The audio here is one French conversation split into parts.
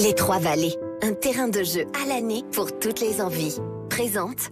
Les Trois-Vallées, un terrain de jeu à l'année pour toutes les envies. Présente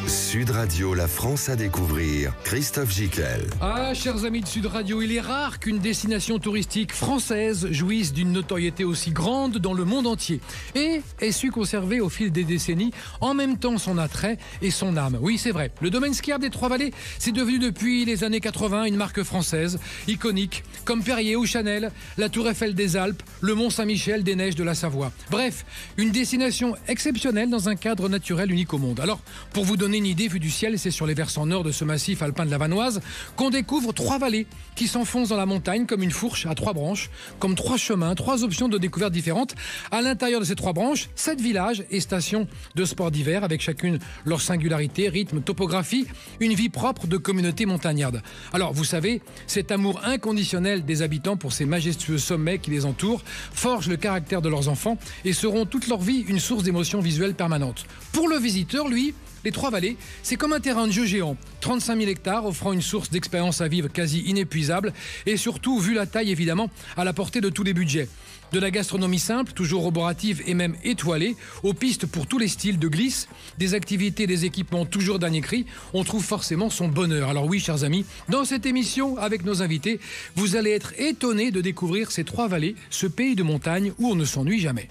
Sud Radio, la France à découvrir, Christophe Gickel. Ah, chers amis de Sud Radio, il est rare qu'une destination touristique française jouisse d'une notoriété aussi grande dans le monde entier et ait su conserver au fil des décennies en même temps son attrait et son âme. Oui, c'est vrai, le domaine skiable des Trois-Vallées, c'est devenu depuis les années 80 une marque française iconique, comme Perrier ou Chanel, la Tour Eiffel des Alpes, le Mont Saint-Michel des Neiges de la Savoie. Bref, une destination exceptionnelle dans un cadre naturel unique au monde. Alors, pour vous donner une idée vue du ciel, c'est sur les versants nord de ce massif alpin de la Vanoise qu'on découvre trois vallées qui s'enfoncent dans la montagne comme une fourche à trois branches, comme trois chemins, trois options de découverte différentes. À l'intérieur de ces trois branches, 7 villages et stations de sports d'hiver avec chacune leur singularité, rythme, topographie, une vie propre de communauté montagnarde. Alors, vous savez, cet amour inconditionnel des habitants pour ces majestueux sommets qui les entourent forge le caractère de leurs enfants et seront toute leur vie une source d'émotions visuelles permanentes. Pour le visiteur, lui, les Trois-Vallées, c'est comme un terrain de jeu géant, 35 000 hectares offrant une source d'expérience à vivre quasi inépuisable et surtout, vu la taille évidemment, à la portée de tous les budgets. De la gastronomie simple, toujours roborative et même étoilée, aux pistes pour tous les styles de glisse, des activités, des équipements toujours dernier cri, on trouve forcément son bonheur. Alors oui, chers amis, dans cette émission, avec nos invités, vous allez être étonnés de découvrir ces Trois-Vallées, ce pays de montagne où on ne s'ennuie jamais.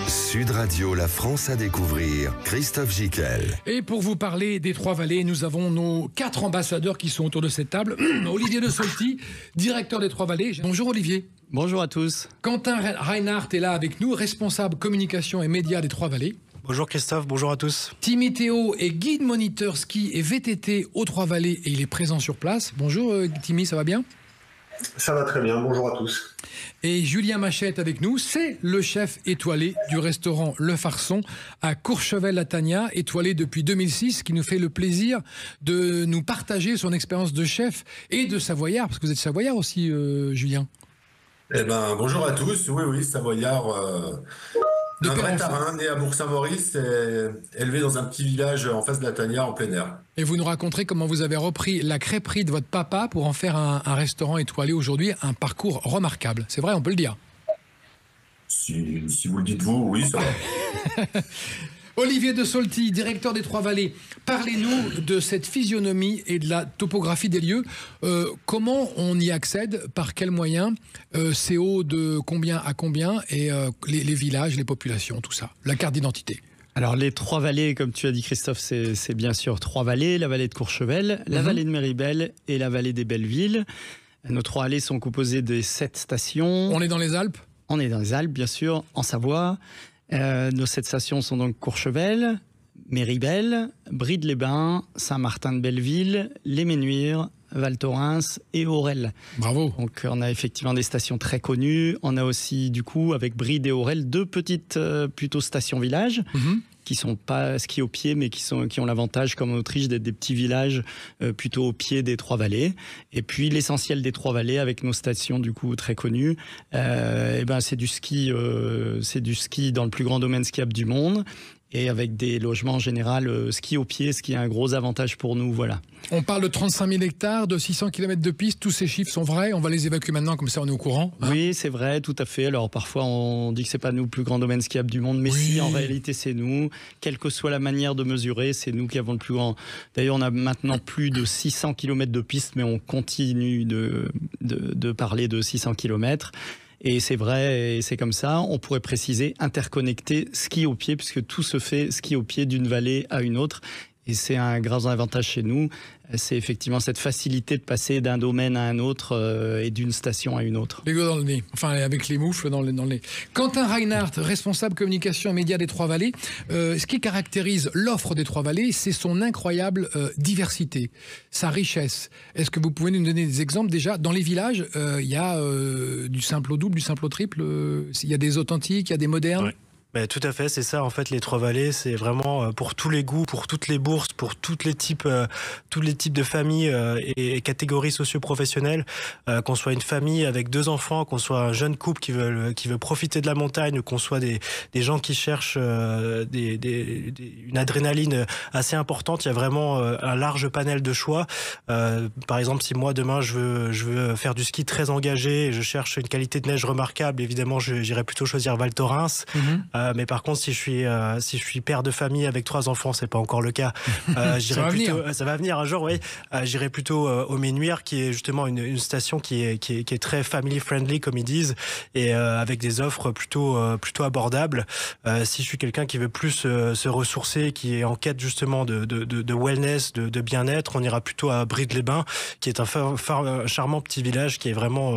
Sud Radio, la France à découvrir, Christophe Gickel. Et pour vous parler des Trois-Vallées, nous avons nos 4 ambassadeurs qui sont autour de cette table. Olivier de Solti, directeur des Trois-Vallées. Bonjour Olivier. Bonjour à tous. Quentin Reinhardt est là avec nous, responsable communication et médias des Trois-Vallées. Bonjour Christophe, bonjour à tous. Timmy Théo est guide moniteur ski et VTT aux Trois-Vallées et il est présent sur place. Bonjour Timmy, ça va bien ? Ça va très bien, bonjour à tous. Et Julien Machette avec nous, c'est le chef étoilé du restaurant Le Farçon à Courchevel-la-Tania, étoilé depuis 2006, qui nous fait le plaisir de nous partager son expérience de chef et de savoyard, parce que vous êtes savoyard aussi, Julien. Eh ben, bonjour à tous, oui, savoyard, un vrai tarin, né à Bourg-Saint-Maurice et élevé dans un petit village en face de la Tania, en plein air. Et vous nous raconterez comment vous avez repris la crêperie de votre papa pour en faire un restaurant étoilé aujourd'hui, un parcours remarquable. C'est vrai, on peut le dire. Si vous le dites vous, oui, ça va. Olivier de Solti, directeur des Trois-Vallées, parlez-nous de cette physionomie et de la topographie des lieux. Comment on y accède? Par quels moyens? C'est haut de combien à combien? Et les villages, les populations, tout ça. La carte d'identité. Alors les Trois-Vallées, comme tu as dit Christophe, c'est bien sûr trois vallées, la vallée de Courchevel, la vallée de Méribel et la vallée des Bellevilles. Nos trois vallées sont composées de 7 stations. On est dans les Alpes? On est dans les Alpes, bien sûr, en Savoie. Nos 7 stations sont donc Courchevel, Méribel, Bride-les-Bains, Saint-Martin-de-Belleville, Les Ménuires, Val Thorens et Aurel. Bravo. Donc on a effectivement des stations très connues. On a aussi du coup avec Bride et Aurel 2 petites plutôt stations-villages qui sont pas ski au pied mais qui ont l'avantage comme en Autriche d'être des petits villages plutôt au pied des Trois-Vallées. Et puis l'essentiel des Trois-Vallées avec nos stations du coup très connues, c'est du ski dans le plus grand domaine skiable du monde. Et avec des logements en général ski au pied, ce qui est un gros avantage pour nous, voilà. On parle de 35 000 hectares, de 600 km de piste, tous ces chiffres sont vrais, on va les évacuer maintenant, comme ça on est au courant. Hein. Oui, c'est vrai, tout à fait. Alors parfois on dit que c'est pas nous le plus grand domaine skiable du monde, mais oui. Si, en réalité c'est nous. Quelle que soit la manière de mesurer, c'est nous qui avons le plus grand. D'ailleurs, on a maintenant plus de 600 km de piste, mais on continue de parler de 600 km. Et c'est vrai, et c'est comme ça. On pourrait préciser interconnecter ski au pied, puisque tout se fait ski au pied d'une vallée à une autre. Et c'est un grand avantage chez nous. C'est effectivement cette facilité de passer d'un domaine à un autre et d'une station à une autre. Les gars dans le nez, enfin avec les moufles dans le nez. Quentin Reinhardt, responsable communication et médias des Trois-Vallées. Ce qui caractérise l'offre des Trois-Vallées, c'est son incroyable diversité, sa richesse. Est-ce que vous pouvez nous donner des exemples? Déjà, dans les villages, il y a du simple au double, du simple au triple. Il y a des authentiques, il y a des modernes. Ouais. Bah, tout à fait, c'est ça. En fait, les Trois-Vallées, c'est vraiment pour tous les goûts, pour toutes les bourses, pour tous les types de familles et catégories socio-professionnelles. Qu'on soit une famille avec 2 enfants, qu'on soit un jeune couple qui veut profiter de la montagne, ou qu'on soit des gens qui cherchent une adrénaline assez importante. Il y a vraiment un large panel de choix. Par exemple, si moi demain je veux faire du ski très engagé et je cherche une qualité de neige remarquable, évidemment, j'irai plutôt choisir Val Thorens. Mais par contre, si je suis père de famille avec 3 enfants, c'est pas encore le cas. Ça va venir un jour, oui. J'irai plutôt au Ménuire, qui est justement une station qui est très family friendly, comme ils disent, et avec des offres plutôt abordables. Si je suis quelqu'un qui veut plus se ressourcer, qui est en quête justement de wellness, de bien-être, on ira plutôt à Bride-les-Bains, qui est un charmant petit village qui est vraiment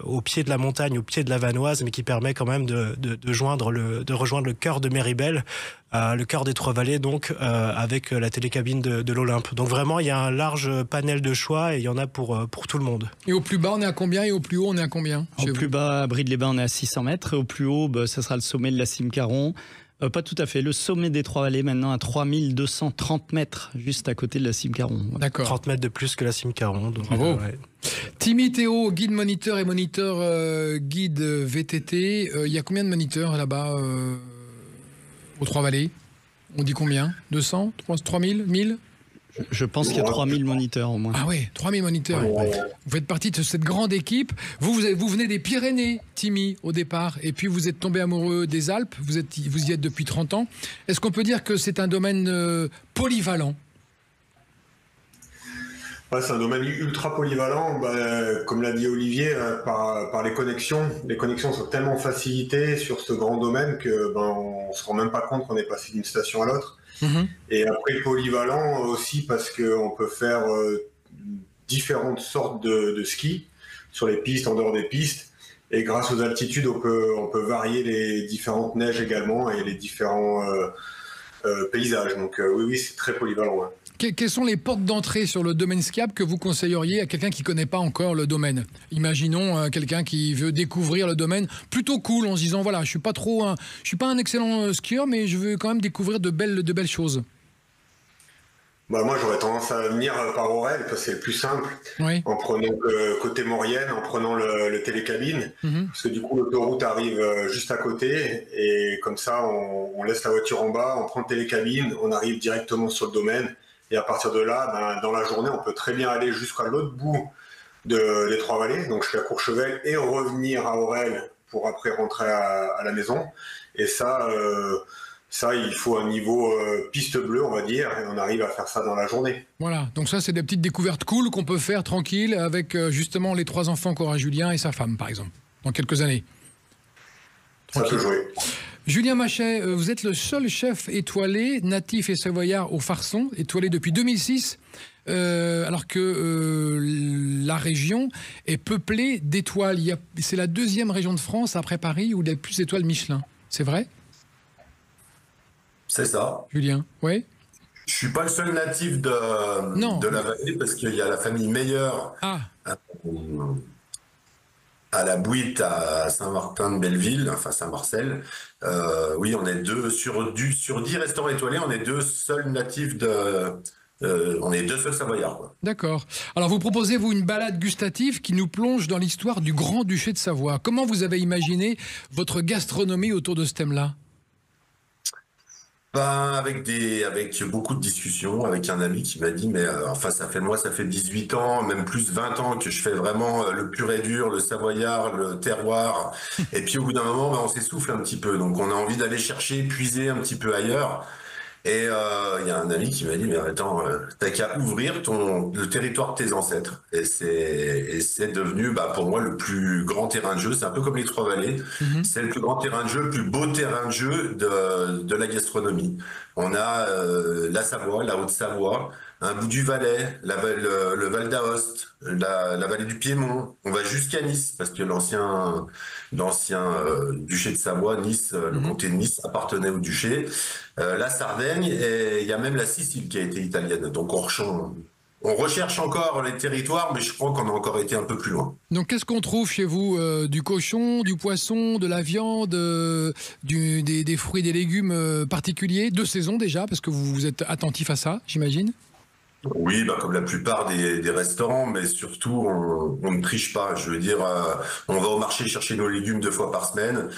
au pied de la montagne, au pied de la Vanoise, mais qui permet quand même de rejoindre le cœur de Méribel, le cœur des Trois-Vallées, donc avec la télécabine de l'Olympe. Donc vraiment, il y a un large panel de choix et il y en a pour tout le monde. Et au plus bas, on est à combien, et au plus haut, on est à combien? Au plus bas, à Bride-les-Bains, on est à 600 mètres. Et au plus haut, ça sera le sommet de la cime Caron. Pas tout à fait. Le sommet des Trois-Vallées, maintenant, à 3230 mètres, juste à côté de la cime Caron. D'accord. 30 mètres de plus que la cime Caron. Donc, bravo. Timmy Théo, guide moniteur et moniteur guide VTT. Il y a combien de moniteurs là-bas aux Trois-Vallées? On dit combien? 200? 3000? 1000? Je pense qu'il y a 3000 moniteurs au moins. Ah ouais, 3000 moniteurs. Vous faites partie de cette grande équipe. Vous venez des Pyrénées, Timmy, au départ, et puis vous êtes tombé amoureux des Alpes. Vous y êtes depuis 30 ans. Est-ce qu'on peut dire que c'est un domaine polyvalent? C'est un domaine ultra polyvalent. Comme l'a dit Olivier, par les connexions. Les connexions sont tellement facilitées sur ce grand domaine que on se rend même pas compte qu'on est passé d'une station à l'autre. Et après, polyvalent aussi parce qu'on peut faire différentes sortes de ski sur les pistes, en dehors des pistes. Et grâce aux altitudes, on peut varier les différentes neiges également et les différents paysages. Donc oui, c'est très polyvalent. Ouais. Quelles sont les portes d'entrée sur le domaine skiable que vous conseilleriez à quelqu'un qui ne connaît pas encore le domaine? Imaginons quelqu'un qui veut découvrir le domaine plutôt cool, en se disant voilà, je suis pas un excellent skieur, mais je veux quand même découvrir de belles choses. Moi, j'aurais tendance à venir par Aurel, parce que c'est le plus simple, en prenant côté Maurienne, en prenant le télécabine, parce que du coup, l'autoroute arrive juste à côté, et comme ça, on laisse la voiture en bas, on prend le télécabine, on arrive directement sur le domaine. Et à partir de là, dans la journée, on peut très bien aller jusqu'à l'autre bout des Trois-Vallées, donc jusqu'à Courchevel, et revenir à Aurel pour après rentrer à la maison. Et ça, il faut un niveau piste bleue, on va dire, et on arrive à faire ça dans la journée. Voilà, donc ça, c'est des petites découvertes cool qu'on peut faire tranquille avec justement les 3 enfants qu'aura Julien et sa femme, par exemple, dans quelques années. Tranquille. Ça peut jouer. Julien Machet, vous êtes le seul chef étoilé, natif et savoyard au Farçon, étoilé depuis 2006, alors que la région est peuplée d'étoiles. C'est la 2e région de France, après Paris, où il y a plus d'étoiles Michelin. C'est vrai? C'est ça. Julien, oui? Je suis pas le seul natif de la vallée, parce qu'il y a la famille Meilleur. À la Bouite, à Saint-Martin-de-Belleville, enfin Saint-Marcel. Oui, on est 2 sur 10 restaurants étoilés, on est 2 seuls natifs on est 2 seuls savoyards, quoi. D'accord. Alors vous proposez, vous, une balade gustative qui nous plonge dans l'histoire du Grand-Duché de Savoie. Comment vous avez imaginé votre gastronomie autour de ce thème-là? Avec beaucoup de discussions, avec un ami qui m'a dit, mais ça fait 18 ans, même plus 20 ans que je fais vraiment le pur et dur, le savoyard, le terroir. Et puis au bout d'un moment, on s'essouffle un petit peu. Donc on a envie d'aller chercher, puiser un petit peu ailleurs. Et il y a un ami qui m'a dit, mais attends, t'as qu'à ouvrir le territoire de tes ancêtres. Et c'est devenu, pour moi, le plus grand terrain de jeu. C'est un peu comme les Trois-Vallées. C'est le plus grand terrain de jeu, le plus beau terrain de jeu de la gastronomie. On a la Savoie, la Haute-Savoie, un bout du Valais, le Val d'Aoste, la vallée du Piémont. On va jusqu'à Nice, parce que l'ancien duché de Savoie, Nice, le comté de Nice appartenait au duché. La Sardaigne, et il y a même la Sicile qui a été italienne. Donc on On recherche encore les territoires, mais je crois qu'on a encore été un peu plus loin. Donc, qu'est-ce qu'on trouve chez vous? Du cochon, du poisson, de la viande, des fruits et des légumes particuliers, de saison déjà, parce que vous êtes attentif à ça, j'imagine? Oui, comme la plupart des restaurants, mais surtout, on ne triche pas. Je veux dire, on va au marché chercher nos légumes 2 fois par semaine.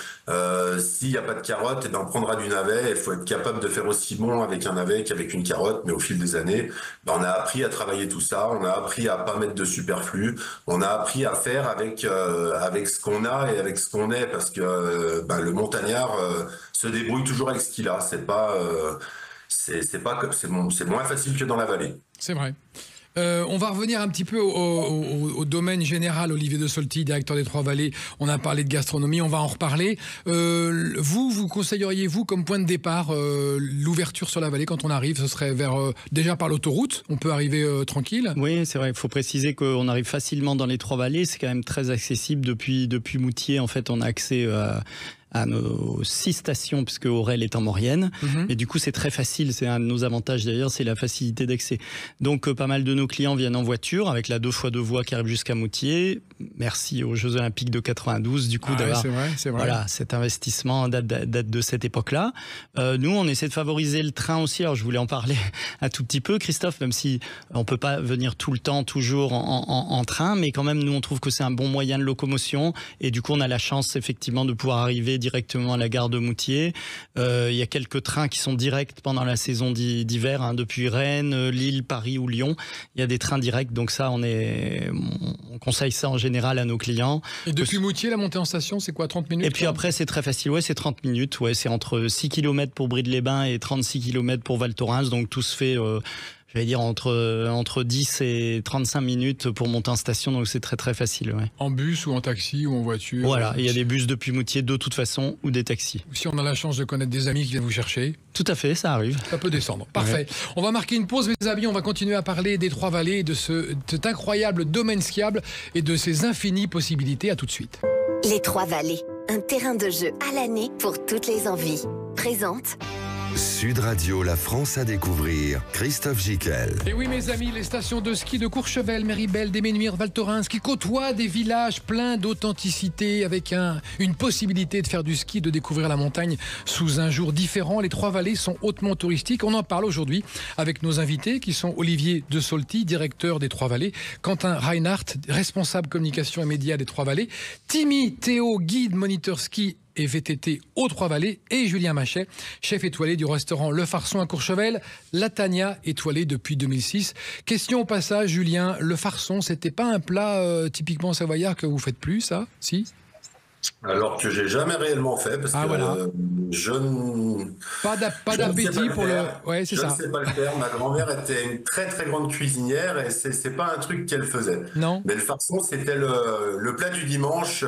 S'il n'y a pas de carottes, on prendra du navet. Il faut être capable de faire aussi bon avec un navet qu'avec une carotte. Mais au fil des années, on a appris à travailler tout ça. On a appris à pas mettre de superflu. On a appris à faire avec ce qu'on a et avec ce qu'on est. Parce que le montagnard se débrouille toujours avec ce qu'il a. C'est moins facile que dans la vallée. C'est vrai. On va revenir un petit peu au domaine général. Olivier de Solti, directeur des Trois-Vallées. On a parlé de gastronomie, on va en reparler. Vous conseilleriez, vous, comme point de départ, l'ouverture sur la vallée quand on arrive? Ce serait déjà par l'autoroute? On peut arriver tranquille? Oui, c'est vrai. Il faut préciser qu'on arrive facilement dans les Trois-Vallées. C'est quand même très accessible depuis Moutier. En fait, on a accès à nos 6 stations, puisque Aurel est en Maurienne. Et du coup, c'est très facile. C'est un de nos avantages d'ailleurs, c'est la facilité d'accès. Donc, pas mal de nos clients viennent en voiture, avec la 2x2 voies qui arrive jusqu'à Moutier. Merci aux Jeux Olympiques de 92, du coup, d'avoir c'est vrai. Voilà, cet investissement date de cette époque-là. Nous, on essaie de favoriser le train aussi. Alors, je voulais en parler un tout petit peu, Christophe, même si on peut pas venir tout le temps, toujours en train, mais quand même, nous, on trouve que c'est un bon moyen de locomotion. Et du coup, on a la chance, effectivement, de pouvoir arriver directement à la gare de Moutier. Il y a quelques trains qui sont directs pendant la saison d'hiver, depuis Rennes, Lille, Paris ou Lyon. Il y a des trains directs, donc ça, on conseille ça en général à nos clients. Et depuis Moutier, la montée en station, c'est quoi, 30 minutes? Et puis après, c'est très facile. Ouais, c'est 30 minutes. Ouais, c'est entre 6 km pour Bride-les-Bains et 36 km pour Val Thorens. Donc tout se fait, j'allais dire, entre 10 et 35 minutes pour monter en station. Donc c'est très très facile. Ouais. En bus ou en taxi ou en voiture? Voilà, il y a des bus depuis Moutier de toute façon ou des taxis. Si on a la chance de connaître des amis qui viennent vous chercher. Tout à fait, ça arrive. Ça peut descendre. Parfait. Ouais. On va marquer une pause, mes amis. On va continuer à parler des Trois-Vallées, de cet incroyable domaine skiable et de ses infinies possibilités. À tout de suite. Les Trois-Vallées, un terrain de jeu à l'année pour toutes les envies. Présente Sud Radio, la France à découvrir. Christophe Gickel. Et oui, mes amis, les stations de ski de Courchevel, Méribel, Déménuire, Val Thorens, qui côtoient des villages pleins d'authenticité, avec une possibilité de faire du ski, de découvrir la montagne sous un jour différent. Les Trois-Vallées sont hautement touristiques. On en parle aujourd'hui avec nos invités, qui sont Olivier de Solti, directeur des Trois-Vallées, Quentin Reinhardt, responsable communication et médias des Trois-Vallées, Timmy Théo, guide moniteur ski et VTT aux Trois-Vallées, et Julien Machet, chef étoilé du restaurant Le Farçon à Courchevel, La Tania, étoilé depuis 2006. Question au passage, Julien, Le Farçon, c'était pas un plat typiquement savoyard que vous faites plus, ça? Si? Alors que j'ai jamais réellement fait, parce que voilà. je ne... Pas d'appétit pour le... Ouais, c'est ça. Je ne sais pas le faire. Ma grand-mère était une très très grande cuisinière et c'est pas un truc qu'elle faisait. Non. Mais le farçon, c'était le plat du dimanche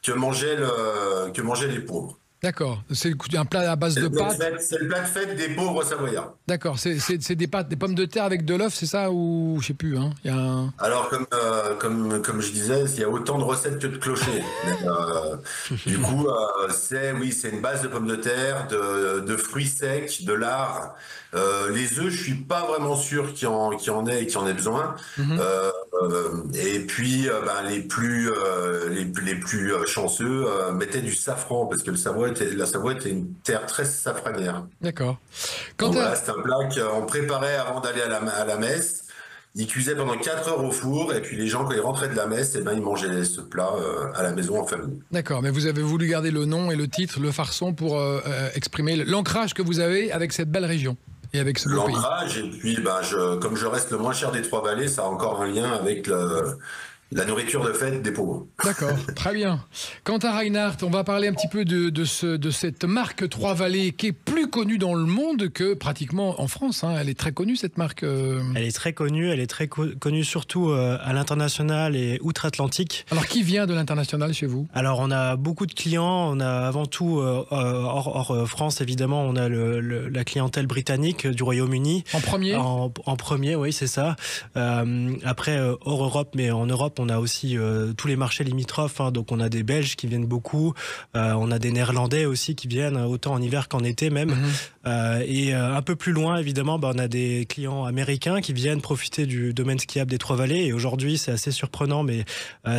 que mangeaient les pauvres. D'accord, c'est un plat à base de pâtes. C'est le plat de fête des pauvres savoyards. D'accord, c'est des pâtes, des pommes de terre avec de l'œuf, c'est ça, ou je sais plus, hein. Il y a Alors comme je disais, il y a autant de recettes que de clochers. Du coup, c'est une base de pommes de terre, de fruits secs, de lard. Les œufs, je suis pas vraiment sûr qu'il y en ait et qu'il y en ait besoin. Et puis les plus chanceux mettaient du safran, parce que la Savoie était une terre très safranière. D'accord. Voilà, c'est un plat qu'on préparait avant d'aller à la messe. Ils cuisaient pendant 4 heures au four, et puis les gens, quand ils rentraient de la messe, ils mangeaient ce plat à la maison en famille. D'accord, mais vous avez voulu garder le nom et le titre, Le Farçon, pour exprimer l'ancrage que vous avez avec cette belle région et avec ce beau pays. L'ancrage, et puis comme je reste le moins cher des Trois-Vallées, ça a encore un lien avec la nourriture de fête des pauvres. D'accord, très bien. Quentin Reinhardt, on va parler un petit peu de cette marque Trois-Vallées qui est plus connue dans le monde que pratiquement en France. Hein. Elle est très connue, cette marque. Elle est très connue surtout à l'international et outre-Atlantique. Alors, qui vient de l'international chez vous? Alors, on a beaucoup de clients. On a avant tout, hors France, évidemment, on a la clientèle britannique du Royaume-Uni. En premier? En premier, oui, c'est ça. Après, hors Europe, mais en Europe, on a aussi tous les marchés limitrophes, hein, donc on a des Belges qui viennent beaucoup, on a des Néerlandais aussi qui viennent, autant en hiver qu'en été même. Et un peu plus loin, évidemment, on a des clients américains qui viennent profiter du domaine skiable des Trois-Vallées. Et aujourd'hui, c'est assez surprenant, mais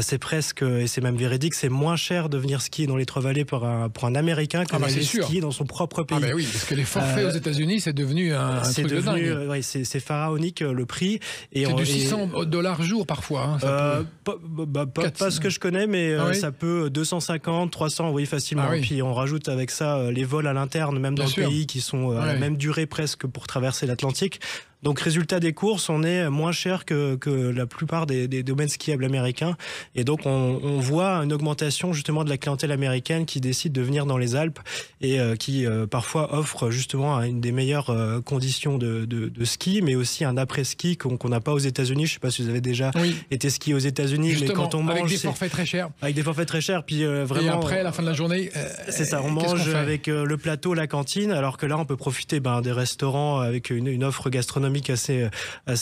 c'est presque, et c'est même véridique, c'est moins cher de venir skier dans les Trois-Vallées pour un Américain que d'aller skier dans son propre pays. Oui, parce que les forfaits aux États-unis, c'est devenu un truc de dingue. Ouais, c'est pharaonique le prix. C'est de $600 jour parfois. Hein, pas ce que je connais, mais ça peut 250, 300, oui, facilement. Puis on rajoute avec ça les vols à l'interne, même dans le pays, qui sont à la même durée presque pour traverser l'Atlantique. Donc, résultat des courses, on est moins cher que la plupart des domaines skiables américains. Et donc, on voit une augmentation justement de la clientèle américaine qui décide de venir dans les Alpes et qui parfois offre justement une des meilleures conditions de ski, mais aussi un après-ski qu'on n'a pas aux États-Unis. Je ne sais pas si vous avez déjà été skié aux États-Unis, mais quand on mange, avec des forfaits très chers. Avec des forfaits très chers, puis vraiment. Et après, à la fin de la journée, c'est ça. On mange avec le plateau, la cantine, alors que là, on peut profiter des restaurants avec une offre gastronomique assez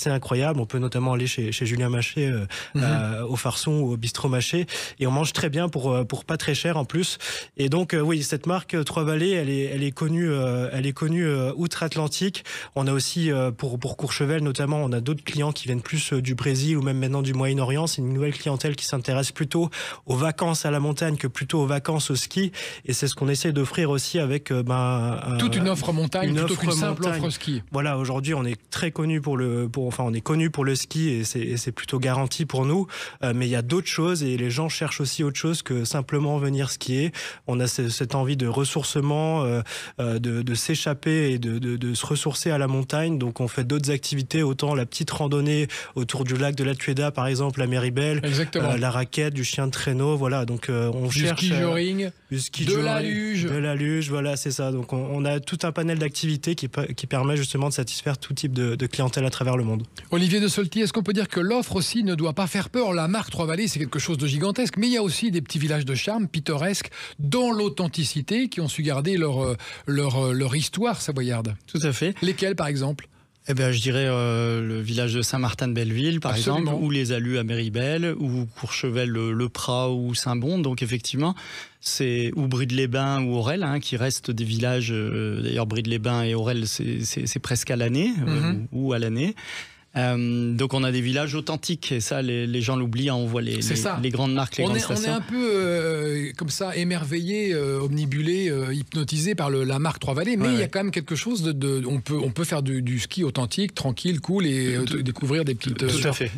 incroyable. On peut notamment aller chez Julien Maché au Farçon ou au Bistrot Maché et on mange très bien pour pas très cher en plus. Et donc oui, cette marque Trois-Vallées, elle est connue outre-Atlantique. On a aussi pour Courchevel notamment, on a d'autres clients qui viennent plus du Brésil ou même maintenant du Moyen-Orient. C'est une nouvelle clientèle qui s'intéresse plutôt aux vacances à la montagne que plutôt aux vacances au ski, et c'est ce qu'on essaie d'offrir aussi avec toute une offre montagne plutôt qu'une simple offre ski. Voilà, aujourd'hui on est très connu on est connu pour le ski et c'est plutôt garanti pour nous, mais il y a d'autres choses et les gens cherchent aussi autre chose que simplement venir skier. On a cette envie de ressourcement, de s'échapper et de se ressourcer à la montagne, donc on fait d'autres activités, autant la petite randonnée autour du lac de la Tueda par exemple, la Méribel, la raquette, du chien de traîneau, voilà, donc on cherche ski joring, de la luge, voilà, c'est ça. Donc on a tout un panel d'activités qui permet justement de satisfaire tout type de clientèle à travers le monde. Olivier de Solty, est-ce qu'on peut dire que l'offre aussi ne doit pas faire peur? La marque Trois-Vallées, c'est quelque chose de gigantesque, mais il y a aussi des petits villages de charme pittoresques dans l'authenticité qui ont su garder leur histoire savoyarde. Tout à fait. Lesquels par exemple? Je dirais le village de Saint-Martin-de-Belleville, par exemple, ou les Alus à Méribel, ou Courchevel, le Prat ou Saint-Bon. Donc effectivement, ou Bride-les-Bains ou Aurel, qui restent des villages. D'ailleurs, Bride-les-Bains et Aurel, c'est presque à l'année, ou à l'année. Donc on a des villages authentiques et ça les gens l'oublient, on voit les grandes marques, les grandes stations. On est un peu comme ça émerveillé, omnibulé, hypnotisé par la marque Trois-Vallées, mais il y a quand même quelque chose on peut faire du ski authentique, tranquille, cool et découvrir des petites... Tout à fait.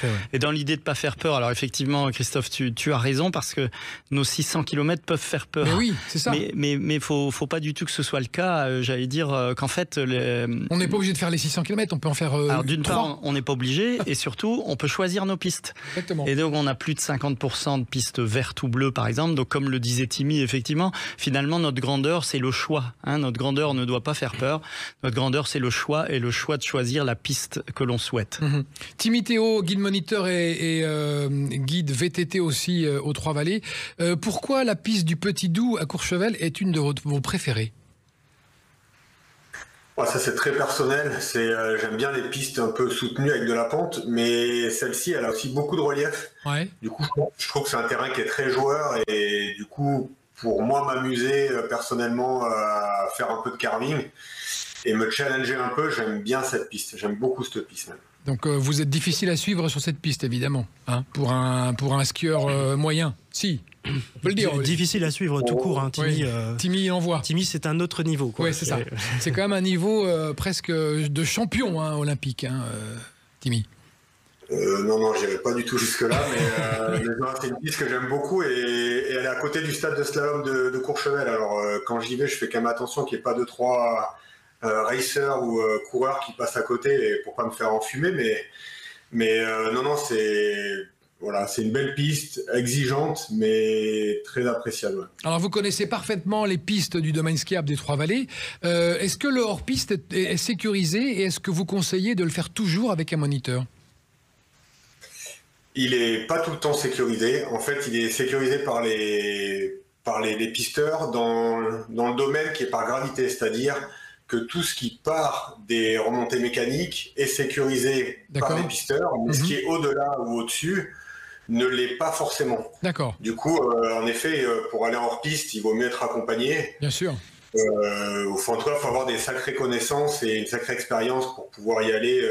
Ouais. Et dans l'idée de ne pas faire peur, alors effectivement Christophe, tu as raison parce que nos 600 km peuvent faire peur. Mais oui, c'est ça. Mais faut pas du tout que ce soit le cas, j'allais dire qu'en fait... On n'est pas obligé de faire les 600 km, on peut en faire alors d'une part, on n'est pas obligé et surtout on peut choisir nos pistes. Exactement. Et donc on a plus de 50% de pistes vertes ou bleues par exemple, donc comme le disait Timmy, effectivement finalement notre grandeur c'est le choix, notre grandeur ne doit pas faire peur, notre grandeur c'est le choix et le choix de choisir la piste que l'on souhaite. Timmy Théo, guide moniteur et guide VTT aussi aux Trois-Vallées, pourquoi la piste du Petit Doubs à Courchevel est une de vos préférées? Ça c'est très personnel, j'aime bien les pistes un peu soutenues avec de la pente, mais celle-ci elle a aussi beaucoup de relief. Du coup je trouve que c'est un terrain qui est très joueur et du coup pour moi m'amuser personnellement à faire un peu de carving et me challenger un peu, j'aime bien cette piste, j'aime beaucoup cette piste même. Donc vous êtes difficile à suivre sur cette piste évidemment, pour un skieur moyen, si. On peut le dire. Difficile à suivre tout court. Timmy, Timmy envoie. Timmy, c'est un autre niveau. Oui, c'est ça. C'est quand même un niveau presque de champion olympique, Timmy. Non, j'irai pas du tout jusque-là, mais c'est une piste que j'aime beaucoup et elle est à côté du stade de slalom de Courchevel. Alors quand j'y vais, je fais quand même attention qu'il n'y ait pas 2-3 racers ou coureurs qui passent à côté pour pas me faire enfumer. Mais non, c'est une belle piste, exigeante, mais très appréciable. Alors, vous connaissez parfaitement les pistes du domaine skiable des Trois-Vallées. Est-ce que le hors-piste est sécurisé et est-ce que vous conseillez de le faire toujours avec un moniteur? Il n'est pas tout le temps sécurisé. En fait, il est sécurisé par les pisteurs dans le domaine qui est par gravité, c'est-à-dire que tout ce qui part des remontées mécaniques est sécurisé par les pisteurs, mais ce qui est au-delà ou au-dessus, ne l'est pas forcément. D'accord. Du coup, en effet, pour aller en hors-piste, il vaut mieux être accompagné. Bien sûr. En tout cas, il faut avoir des sacrées connaissances et une sacrée expérience pour pouvoir y aller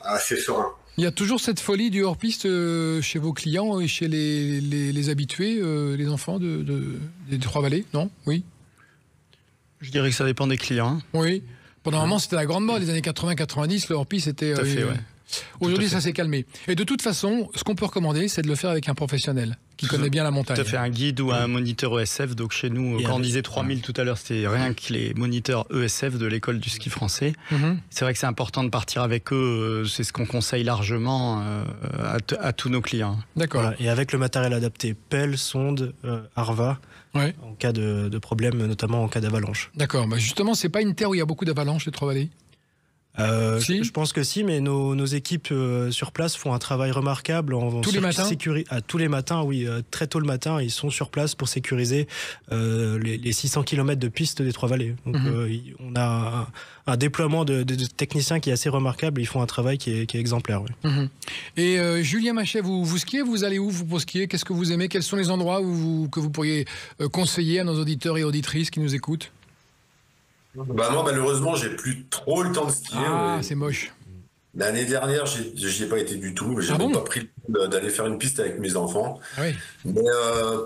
assez serein. Il y a toujours cette folie du hors-piste chez vos clients et chez les habitués, les enfants des Trois-Vallées, non? Oui. Je dirais que ça dépend des clients. Oui. Pendant un moment, c'était la grande mode. Les années 80-90, le hors-piste était... Tout à fait, ouais. Aujourd'hui, ça s'est calmé. Et de toute façon, ce qu'on peut recommander, c'est de le faire avec un professionnel qui connaît bien la montagne. Tout à fait, un guide ou un moniteur ESF. Donc chez nous, quand on disait 3000 tout à l'heure, c'était rien que les moniteurs ESF de l'école du ski français. C'est vrai que c'est important de partir avec eux. C'est ce qu'on conseille largement à tous nos clients. D'accord. Voilà. Et avec le matériel adapté, pelle, sonde, Arva, en cas de problème, notamment en cas d'avalanche. D'accord. Bah justement, c'est pas une terre où il y a beaucoup d'avalanches, les Trois-Vallées? Si. Je pense que si, mais nos équipes sur place font un travail remarquable. Tous les matins tous les matins, oui. Très tôt le matin, ils sont sur place pour sécuriser les 600 km de piste des Trois-Vallées. Donc on a un déploiement de techniciens qui est assez remarquable. Ils font un travail qui est exemplaire. Oui. Et Julien Machet, vous skiez? Vous allez où pour skier? Qu'est-ce que vous aimez? Quels sont les endroits que vous pourriez conseiller à nos auditeurs et auditrices qui nous écoutent? Bah moi, malheureusement, j'ai plus trop le temps de skier. Ah, c'est moche. L'année dernière, j'y ai pas été du tout. J'ai pas pris le temps d'aller faire une piste avec mes enfants. Oui. Mais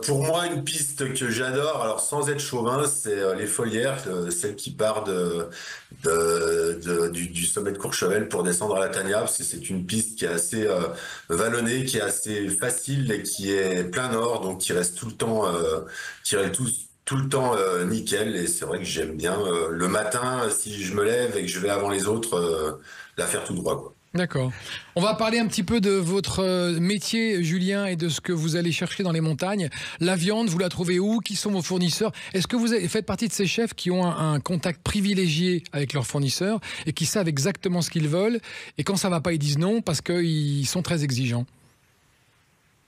pour moi, une piste que j'adore, alors sans être chauvin, c'est les Folières, celle qui part du sommet de Courchevel pour descendre à la Tania, parce que c'est une piste qui est assez vallonnée, qui est assez facile et qui est plein nord, donc qui reste tout le temps, tout le temps nickel. Et c'est vrai que j'aime bien le matin, si je me lève et que je vais avant les autres, la faire tout droit, quoi. D'accord. On va parler un petit peu de votre métier, Julien, et de ce que vous allez chercher dans les montagnes. La viande, vous la trouvez où? Qui sont vos fournisseurs? Est-ce que vous faites partie de ces chefs qui ont un contact privilégié avec leurs fournisseurs et qui savent exactement ce qu'ils veulent, et quand ça va pas, ils disent non parce qu'ils sont très exigeants?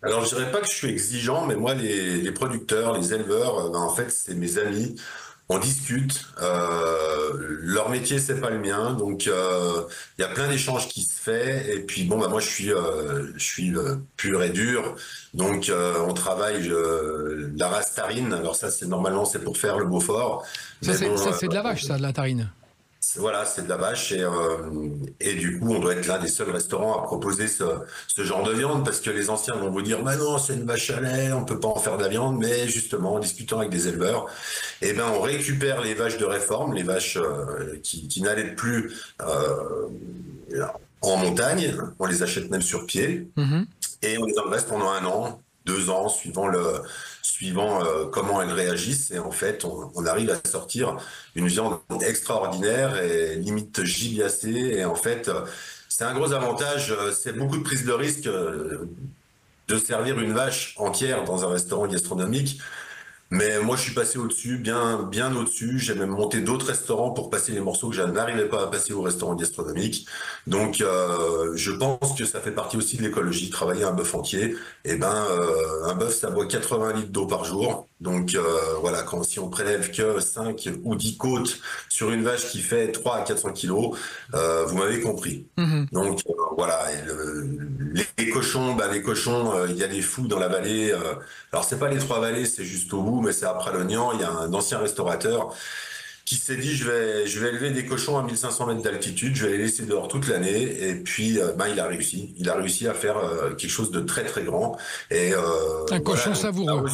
Alors, je dirais pas que je suis exigeant, mais moi, les producteurs, les éleveurs, en fait, c'est mes amis. On discute. Leur métier, c'est pas le mien, donc il y a plein d'échanges qui se fait. Et puis bon, bah moi, je suis pur et dur. Donc, on travaille la race tarine. Alors ça, normalement, c'est pour faire le Beaufort. Ça, c'est de la vache, ça, de la tarine. Voilà, c'est de la vache et du coup, on doit être l'un des seuls restaurants à proposer ce genre de viande, parce que les anciens vont vous dire, bah non, c'est une vache à lait, on peut pas en faire de la viande. Mais justement, en discutant avec des éleveurs, on récupère les vaches de réforme, les vaches qui n'allaient plus en montagne. On les achète même sur pied et on les engraisse pendant 1 an, 2 ans, suivant comment elles réagissent. Et en fait, on arrive à sortir une viande extraordinaire et limite gibiacée. Et en fait, c'est un gros avantage. C'est beaucoup de prise de risque de servir une vache entière dans un restaurant gastronomique. Mais moi, je suis passé au-dessus, bien au-dessus. J'ai même monté d'autres restaurants pour passer les morceaux que je n'arrivais pas à passer au restaurant gastronomique. Donc, je pense que ça fait partie aussi de l'écologie. Travailler un bœuf entier, un bœuf, ça boit 80 litres d'eau par jour. Donc, voilà, si on prélève que 5 ou 10 côtes sur une vache qui fait 3 à 400 kilos, vous m'avez compris. Donc, voilà. Les cochons, il y a des fous dans la vallée. Alors, c'est pas les Trois-Vallées, c'est juste au bout, mais c'est à Pralognan. Il y a un ancien restaurateur qui s'est dit, je vais élever des cochons à 1500 mètres d'altitude, je vais les laisser dehors toute l'année. Et puis, il a réussi. Il a réussi à faire quelque chose de très, très grand. Et, un cochon savoureux.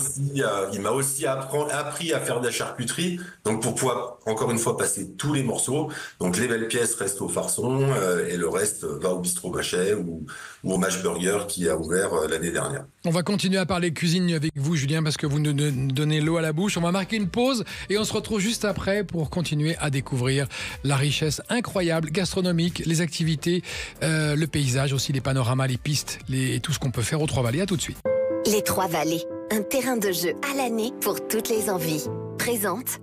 Il m'a aussi appris à faire de la charcuterie. Donc, pour pouvoir, encore une fois, passer tous les morceaux. Donc, les belles pièces restent au farçon et le reste va au bistrot Machet ou au Mâche Burger qui a ouvert l'année dernière. On va continuer à parler cuisine avec vous, Julien, parce que vous nous donnez l'eau à la bouche. On va marquer une pause et on se retrouve juste après pour continuer à découvrir la richesse incroyable gastronomique, les activités, le paysage, aussi les panoramas, les pistes et tout ce qu'on peut faire aux Trois-Vallées. À tout de suite. Les Trois-Vallées, un terrain de jeu à l'année pour toutes les envies. Présente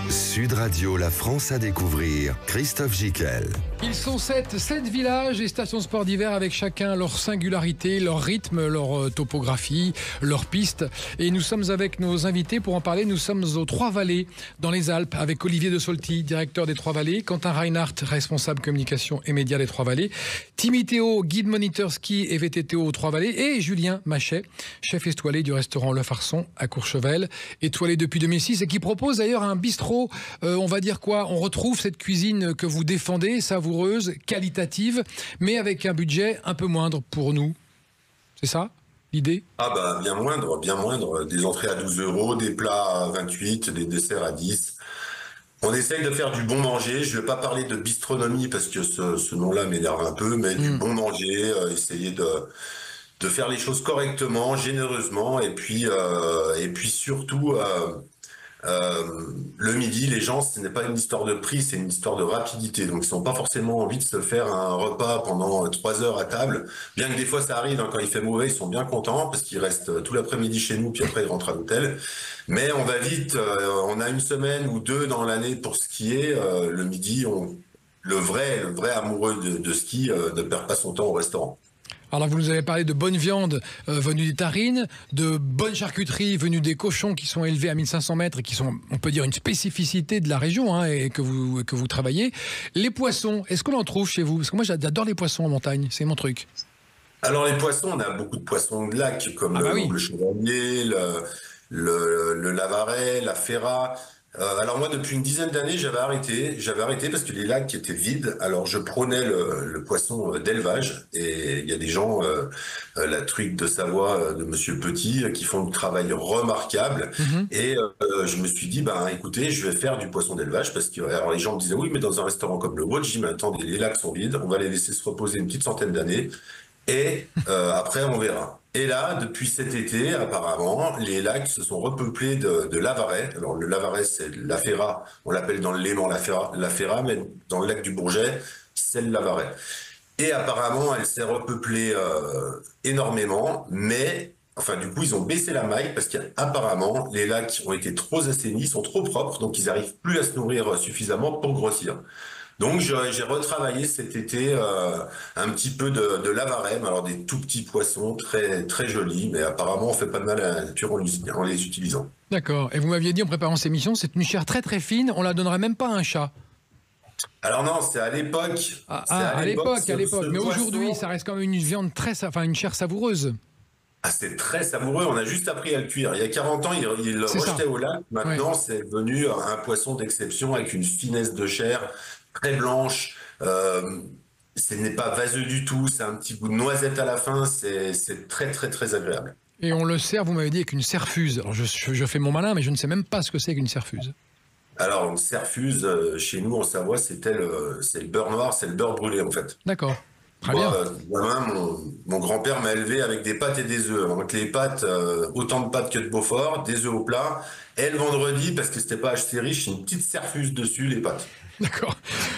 Sud Radio, la France à découvrir, Christophe Gicquel. Ils sont 7 villages et stations de sport d'hiver avec chacun leur singularité, leur rythme, leur topographie, leurs pistes. Et nous sommes avec nos invités pour en parler. Nous sommes aux Trois-Vallées, dans les Alpes, avec Olivier de Solti, directeur des Trois-Vallées, Quentin Reinhardt, responsable communication et médias des Trois-Vallées, Timmy Théo, guide moniteur ski et VTT aux Trois-Vallées, et Julien Machet, chef étoilé du restaurant Le Farçon à Courchevel, étoilé depuis 2006 et qui propose d'ailleurs un bistrot, on va dire quoi, on retrouve cette cuisine que vous défendez, savoureuse, qualitative, mais avec un budget un peu moindre pour nous. C'est ça l'idée? Ah bah bien moindre. Des entrées à 12 €, des plats à 28, des desserts à 10. On essaye de faire du bon manger. Je ne vais pas parler de bistronomie parce que ce nom-là m'énerve un peu, mais du bon manger, essayer de faire les choses correctement, généreusement, et puis surtout le midi, les gens, ce n'est pas une histoire de prix, c'est une histoire de rapidité. Donc, ils n'ont pas forcément envie de se faire un repas pendant 3 heures à table. Bien que des fois, ça arrive, quand il fait mauvais, ils sont bien contents parce qu'ils restent tout l'après-midi chez nous, puis après, ils rentrent à l'hôtel. Mais on va vite, on a une semaine ou deux dans l'année pour skier. Le midi, le vrai amoureux de ski ne perd pas son temps au restaurant. Alors vous nous avez parlé de bonne viande venue des Tarines, de bonne charcuterie venue des cochons qui sont élevés à 1500 mètres et qui sont, on peut dire, une spécificité de la région et que vous travaillez. Les poissons, est-ce qu'on en trouve chez vous? Parce que moi j'adore les poissons en montagne, c'est mon truc. Alors les poissons, on a beaucoup de poissons de lac comme le chevalier, le lavaret, la ferra. Alors moi, depuis une dizaine d'années, j'avais arrêté parce que les lacs étaient vides. Alors je prônais le poisson d'élevage, et il y a des gens, la truite de Savoie de Monsieur Petit, qui font un travail remarquable. Et je me suis dit, écoutez, je vais faire du poisson d'élevage parce que alors les gens me disaient oui, mais dans un restaurant comme le vôtre, je dis mais attendez, les lacs sont vides, on va les laisser se reposer une petite centaine d'années et après on verra. Et là, depuis cet été, apparemment, les lacs se sont repeuplés de lavaret. Alors, le lavaret, c'est la ferra. On l'appelle dans le Léman la ferra, mais dans le lac du Bourget, c'est le lavaret. Et apparemment, elle s'est repeuplée énormément, mais enfin, du coup, ils ont baissé la maille parce qu'apparemment, les lacs ont été trop assainis, sont trop propres, donc ils n'arrivent plus à se nourrir suffisamment pour grossir. Donc j'ai retravaillé cet été un petit peu de lavaret, alors des tout petits poissons très très jolis, mais apparemment on fait pas de mal à la nature en les utilisant. D'accord. Et vous m'aviez dit en préparant cette émission, c'est une chair très très fine, on la donnerait même pas à un chat. Alors non, c'est à l'époque. À l'époque. Mais aujourd'hui, ça reste quand même une viande une chair savoureuse. Ah, c'est très savoureux, on a juste appris à le cuire. Il y a 40 ans, il le rejetait au lac. Maintenant, c'est devenu un poisson d'exception avec une finesse de chair très blanche. Ce n'est pas vaseux du tout, c'est un petit goût de noisette à la fin, c'est très très très agréable. Et on le sert, vous m'avez dit, avec une cerfuse. Alors je fais mon malin, mais je ne sais même pas ce que c'est qu'une cerfuse. Alors une cerfuse, chez nous en Savoie, c'est le beurre noir, c'est le beurre brûlé en fait. D'accord. Très bien. Mon grand-père m'a élevé avec des pâtes et des œufs. Donc les pâtes, autant de pâtes que de Beaufort, des œufs au plat. Et le vendredi, parce que c'était pas acheté riche, une petite cerfuse dessus, les pâtes. D'accord.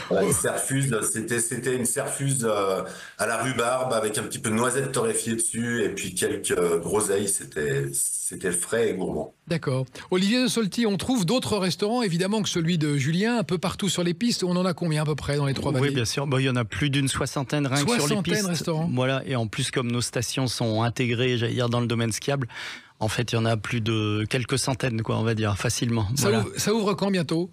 Voilà, une cerfuse, c'était une cerfuse à la rhubarbe avec un petit peu de noisette torréfiée dessus et puis quelques groseilles. C'était frais et gourmand. D'accord. Olivier de Solti, on trouve d'autres restaurants évidemment que celui de Julien, un peu partout sur les pistes. On en a combien à peu près dans les Trois-Vallées? Oui, bien sûr. Il y en a plus d'une soixantaine rien que sur les pistes. Restaurants. Voilà. Et en plus, comme nos stations sont intégrées, j'allais dire, dans le domaine skiable, en fait, il y en a plus de quelques centaines, on va dire, facilement. Ça ouvre quand bientôt?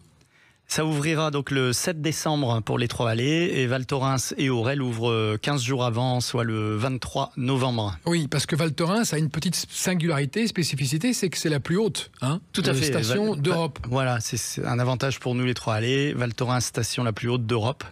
Ça ouvrira donc le 7 décembre pour les Trois-Vallées et Val Thorens et Aurel ouvrent 15 jours avant, soit le 23 novembre. Oui, parce que Val Thorens a une petite singularité, spécificité, c'est que c'est la plus haute, Tout à fait. Station d'Europe. Voilà, c'est un avantage pour nous les Trois-Vallées. Val Thorens, station la plus haute d'Europe.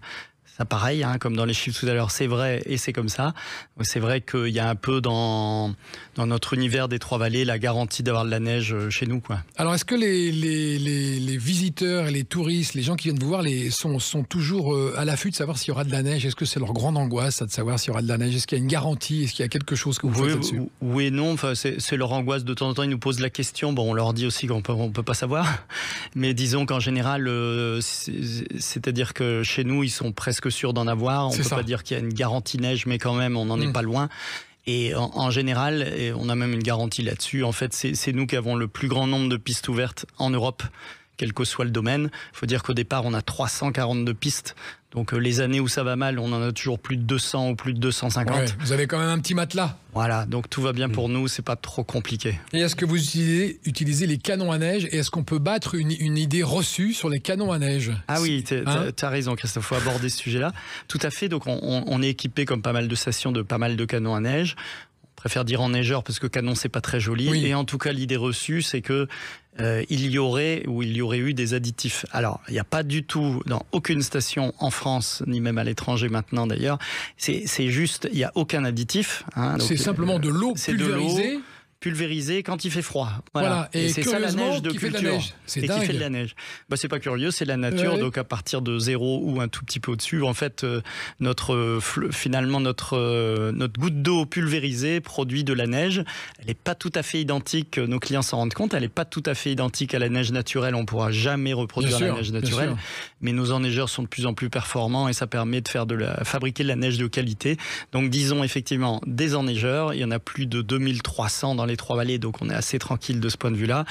Ça pareil, comme dans les chiffres tout à l'heure, c'est vrai et c'est comme ça. C'est vrai qu'il y a un peu dans notre univers des Trois-Vallées la garantie d'avoir de la neige chez nous, quoi. Alors est-ce que les visiteurs, les touristes, les gens qui viennent vous voir sont toujours à l'affût de savoir s'il y aura de la neige? Est-ce que c'est leur grande angoisse, ça, de savoir s'il y aura de la neige? Est-ce qu'il y a une garantie? Est-ce qu'il y a quelque chose que vous faites là-dessus? Oui et non, c'est leur angoisse. De temps en temps, ils nous posent la question. Bon, on leur dit aussi qu'on peut pas savoir. Mais disons qu'en général, c'est-à-dire que chez nous, ils sont presque sûr d'en avoir. On ne peut pas dire qu'il y a une garantie neige, mais quand même, on n'en est pas loin. Et en général, et on a même une garantie là-dessus, en fait, c'est nous qui avons le plus grand nombre de pistes ouvertes en Europe, quel que soit le domaine. Il faut dire qu'au départ, on a 342 pistes. Donc les années où ça va mal, on en a toujours plus de 200 ou plus de 250. Ouais, vous avez quand même un petit matelas. Voilà, donc tout va bien pour nous, c'est pas trop compliqué. Et est-ce que vous utilisez les canons à neige et est-ce qu'on peut battre une idée reçue sur les canons à neige? Ah oui, t'as raison Christophe, il faut aborder ce sujet-là. Tout à fait, donc on est équipé comme pas mal de stations de pas mal de canons à neige. On préfère dire enneigeur parce que canon c'est pas très joli. Oui. Et en tout cas l'idée reçue c'est que il y aurait eu des additifs. Alors il n'y a pas du tout dans aucune station en France ni même à l'étranger maintenant d'ailleurs. C'est juste il y a aucun additif. Hein, c'est simplement de l'eau pulvérisée. Pulvérisé quand il fait froid. Voilà. Et c'est ça la neige de culture. C'est dingue. Qui fait de la neige. Bah, c'est pas curieux, c'est la nature. Ouais. Donc à partir de 0 ou un tout petit peu au-dessus, en fait, notre goutte d'eau pulvérisée produit de la neige. Elle n'est pas tout à fait identique, nos clients s'en rendent compte, elle n'est pas tout à fait identique à la neige naturelle. On ne pourra jamais reproduire la neige naturelle. Mais nos enneigeurs sont de plus en plus performants et ça permet de fabriquer de la neige de qualité. Donc disons effectivement des enneigeurs. Il y en a plus de 2300 dans les Trois-Vallées, donc on est assez tranquille de ce point de vue-là.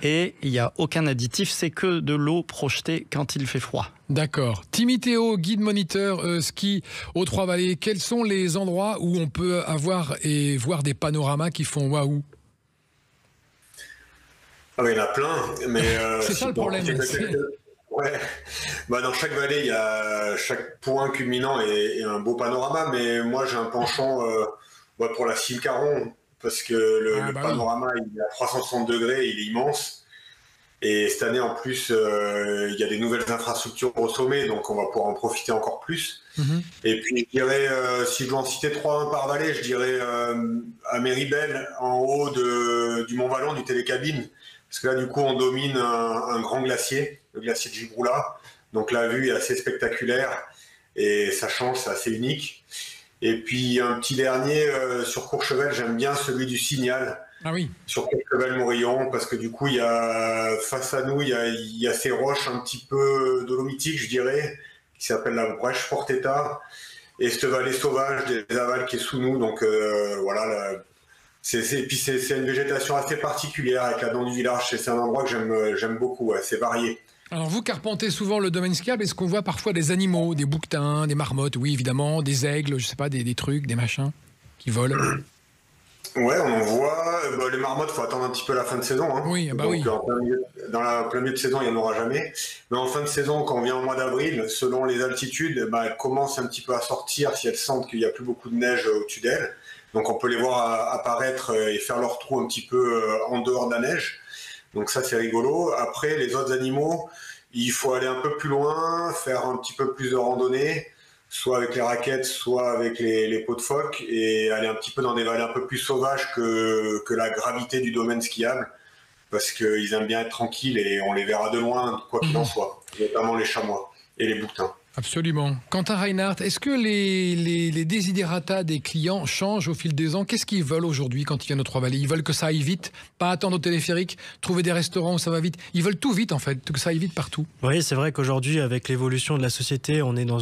Et il n'y a aucun additif, c'est que de l'eau projetée quand il fait froid. D'accord. Timithéo, guide moniteur ski aux Trois-Vallées, quels sont les endroits où on peut avoir et voir des panoramas qui font waouh? Ah oui, il y en a plein, mais... c'est ça le problème. Ouais. Bah, dans chaque vallée, il y a chaque point culminant et un beau panorama, mais moi j'ai un penchant pour la Cille Caron, parce que le panorama il est à 360 degrés, il est immense. Et cette année en plus, il y a des nouvelles infrastructures au sommet, donc on va pouvoir en profiter encore plus. Et puis je dirais, si je dois en citer 3 par vallée, je dirais à Méribel, en haut du Mont Valon, du Télécabine, parce que là du coup on domine un grand glacier, le glacier de Gibroula. Donc la vue est assez spectaculaire et ça change, c'est assez unique. Et puis un petit dernier sur Courchevel, j'aime bien celui du Signal. Ah oui. Sur Courchevel-Morillon, parce que du coup, face à nous, il y a ces roches un petit peu dolomitiques, je dirais, qui s'appellent la Brèche Portetta, et cette vallée sauvage des Avals qui est sous nous. Donc voilà, puis c'est une végétation assez particulière avec la dent du village. C'est un endroit que j'aime beaucoup, c'est varié. Alors vous carpentez souvent le domaine skiable, est-ce qu'on voit parfois des animaux, des bouquetins, des marmottes, oui évidemment, des aigles, je sais pas, des trucs, des machins qui volent? Ouais, on en voit. Les marmottes, il faut attendre un petit peu la fin de saison. Hein. Oui, bah donc, oui. Dans la plein milieu de saison, il n'y en aura jamais. Mais en fin de saison, quand on vient au mois d'avril, selon les altitudes, elles commencent un petit peu à sortir si elles sentent qu'il n'y a plus beaucoup de neige au-dessus d'elles. Donc on peut les voir apparaître et faire leur trou un petit peu en dehors de la neige. Donc ça, c'est rigolo. Après, les autres animaux, il faut aller un peu plus loin, faire un petit peu plus de randonnée, soit avec les raquettes, soit avec les pots de phoque, et aller un petit peu dans des vallées un peu plus sauvages que la gravité du domaine skiable, parce qu'ils aiment bien être tranquilles et on les verra de loin, quoi qu'il en soit, notamment les chamois et les bouquetins. Absolument. Quentin Reinhardt, est-ce que les desiderata des clients changent au fil des ans? Qu'est-ce qu'ils veulent aujourd'hui quand ils viennent aux Trois-Vallées? Ils veulent que ça aille vite, pas attendre au téléphérique, trouver des restaurants où ça va vite. Ils veulent tout vite en fait, que ça aille vite partout. Oui, c'est vrai qu'aujourd'hui, avec l'évolution de la société, on est dans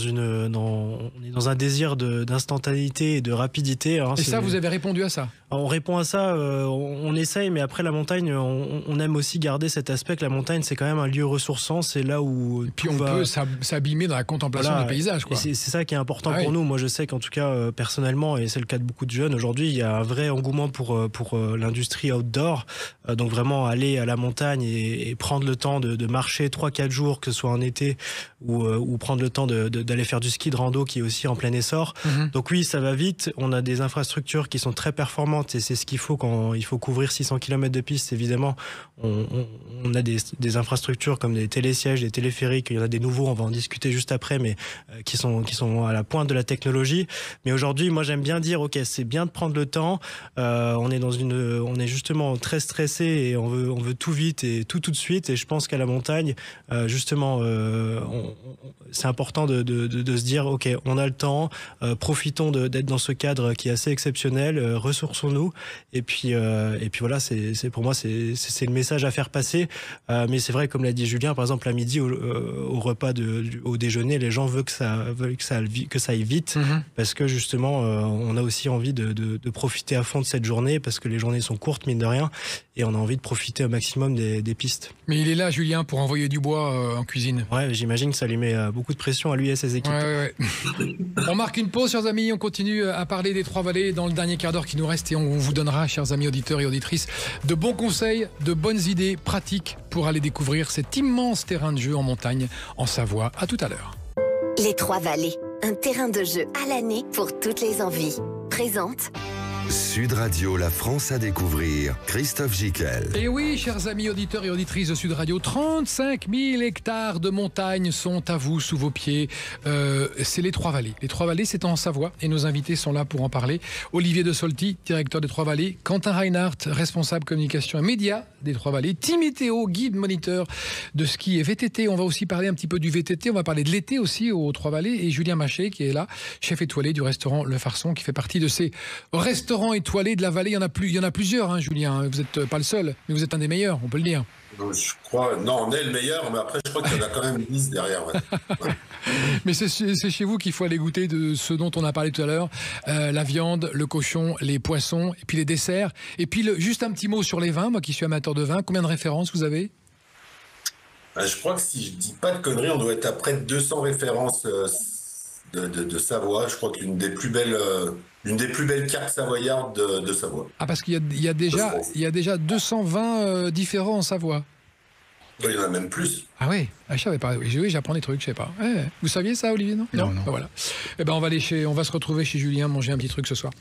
un désir d'instantanéité et de rapidité. Hein, et ça, vous avez répondu à ça? On répond à ça, on essaye, mais après la montagne, on aime aussi garder cet aspect que la montagne, c'est quand même un lieu ressourçant, c'est là où... Et puis on peut s'abîmer dans la contemplation des paysages. C'est ça qui est important pour nous. Moi, je sais qu'en tout cas, personnellement, et c'est le cas de beaucoup de jeunes, aujourd'hui, il y a un vrai engouement pour l'industrie outdoor. Donc vraiment aller à la montagne et prendre le temps de marcher 3-4 jours, que ce soit en été, ou prendre le temps d'aller faire du ski de rando qui est aussi en plein essor. Donc oui, ça va vite. On a des infrastructures qui sont très performantes et c'est ce qu'il faut quand il faut couvrir 600 km de piste. Évidemment, on a des infrastructures comme des télésièges, des téléphériques. Il y en a des nouveaux, on va en discuter juste après, mais qui sont à la pointe de la technologie. Mais aujourd'hui, moi, j'aime bien dire, ok, c'est bien de prendre le temps. On est justement très stressé et on veut tout vite et tout de suite. Et je pense qu'à la montagne, justement, c'est important de se dire, ok, on a le temps, profitons d'être dans ce cadre qui est assez exceptionnel, ressourçons lâchons-nous. Et puis voilà, c'est pour moi, c'est le message à faire passer. Mais c'est vrai, comme l'a dit Julien, par exemple, à midi, au repas, au déjeuner, les gens veulent que ça aille vite, parce que justement, on a aussi envie de profiter à fond de cette journée, parce que les journées sont courtes, mine de rien, et on a envie de profiter au maximum des pistes. Mais il est là, Julien, pour envoyer du bois en cuisine. Ouais, j'imagine que ça lui met beaucoup de pression à lui et à ses équipes. Ouais. On marque une pause, chers amis, on continue à parler des Trois-Vallées dans le dernier quart d'heure qui nous reste, et on vous donnera, chers amis auditeurs et auditrices, de bons conseils, de bonnes idées pratiques pour aller découvrir cet immense terrain de jeu en montagne en Savoie. À tout à l'heure. Les Trois-Vallées, un terrain de jeu à l'année pour toutes les envies. Présente Sud Radio, la France à découvrir. Christophe Gicquel. Et oui, chers amis auditeurs et auditrices de Sud Radio, 35 000 hectares de montagnes sont à vous, sous vos pieds. C'est les Trois-Vallées. Les Trois-Vallées, c'est en Savoie et nos invités sont là pour en parler. Olivier de Solti, directeur des Trois-Vallées. Quentin Reinhardt, responsable communication et médias des Trois-Vallées. Timéthéo, guide moniteur de ski et VTT. On va aussi parler un petit peu du VTT. On va parler de l'été aussi aux Trois-Vallées. Et Julien Maché, qui est là, chef étoilé du restaurant Le Farçon, qui fait partie de ces restaurants étoilés de la vallée. Il y en a plusieurs, hein, Julien. Vous n'êtes pas le seul, mais vous êtes un des meilleurs, on peut le dire. Je crois, non, on est le meilleur, mais après, je crois qu'il y en a quand même 10 derrière. Ouais. Mais c'est chez vous qu'il faut aller goûter de ce dont on a parlé tout à l'heure. La viande, le cochon, les poissons, et puis les desserts. Et puis, juste un petit mot sur les vins, moi qui suis amateur de vin. Combien de références vous avez ? Je crois que si je dis pas de conneries, on doit être à près de 200 références de Savoie. Je crois qu'une des plus belles cartes savoyardes de Savoie. Ah, parce qu'il y a déjà 220 différents en Savoie. Il y en a même plus. Ah oui, je savais pas. Oui, j'apprends des trucs, je sais pas. Vous saviez ça, Olivier, non? Non. Ben voilà. Eh ben on va se retrouver chez Julien, manger un petit truc ce soir.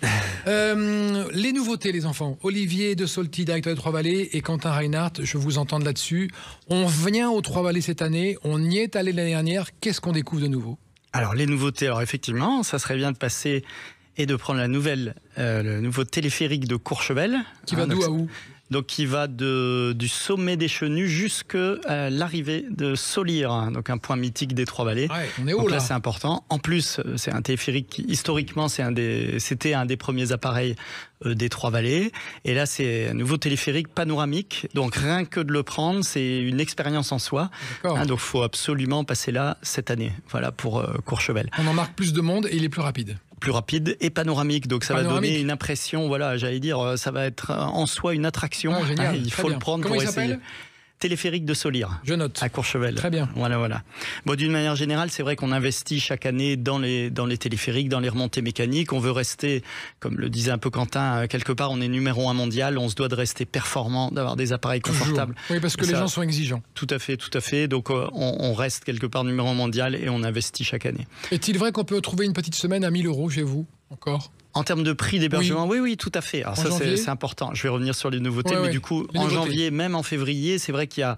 Les nouveautés, les enfants. Olivier de Solti, directeur des Trois-Vallées, et Quentin Reinhardt, je vous entends là-dessus. On vient aux Trois-Vallées cette année. On y est allé l'année dernière. Qu'est-ce qu'on découvre de nouveau? Alors les nouveautés, effectivement, ça serait bien de passer et de prendre le nouveau téléphérique de Courchevel. Qui va d'où à où? Donc qui va du sommet des Chenus jusqu'à l'arrivée de Solire, donc un point mythique des Trois-Vallées. Ouais, on est haut donc là. C'est important. En plus, c'est un téléphérique qui, historiquement, c'était un des premiers appareils des Trois-Vallées. Et là, c'est un nouveau téléphérique panoramique. Donc rien que de le prendre, c'est une expérience en soi. Donc il faut absolument passer là cette année. Voilà pour Courchevel. On en marque plus de monde et il est plus rapide. Plus rapide et panoramique, donc ça va donner une impression, j'allais dire, ça va être en soi une attraction. Génial, il faut le prendre. Comment pour il essayer. s'appelle ? Téléphérique de Solire. Je note. À Courchevel. Très bien. Voilà. Bon, d'une manière générale, c'est vrai qu'on investit chaque année dans les téléphériques, dans les remontées mécaniques. On veut rester, comme le disait un peu Quentin, quelque part, on est numéro 1 mondial. On se doit de rester performant, d'avoir des appareils confortables. Oui, parce que les gens sont exigeants. Tout à fait. Donc, on reste quelque part numéro 1 mondial et on investit chaque année. Est-il vrai qu'on peut trouver une petite semaine à 1 000 € chez vous, encore ? En termes de prix d'hébergement, oui, tout à fait. Alors ça, c'est important. Je vais revenir sur les nouveautés, mais du coup, en janvier, même en février, c'est vrai qu'il y a...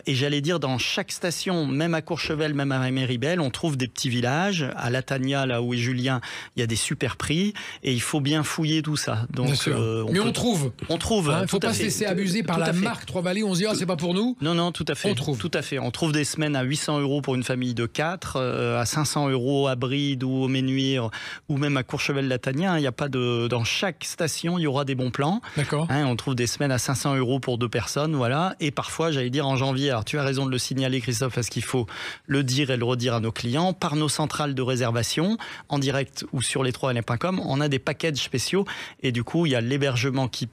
et j'allais dire, dans chaque station, même à Courchevel, même à Méribel, on trouve des petits villages. À Latania, là où est Julien, il y a des super prix et il faut bien fouiller tout ça. Donc, bien sûr. Mais on trouve. On trouve. Il ne faut pas se laisser abuser par la marque Trois-Vallées. On se dit, c'est pas pour nous. Non, tout à fait. On trouve. Tout à fait. On trouve des semaines à 800 € pour une famille de 4, à 500 € à Bride ou au Ménuire, ou même à Courchevel-Latania. Il y a pas dans chaque station, il y aura des bons plans. D'accord. On trouve des semaines à 500 € pour 2 personnes, voilà. Et parfois, j'allais dire en janvier, alors tu as raison de le signaler, Christophe, parce qu'il faut le dire et le redire à nos clients, par nos centrales de réservation, en direct ou sur les3vallées.com, on a des packages spéciaux et du coup, il y a l'hébergement qui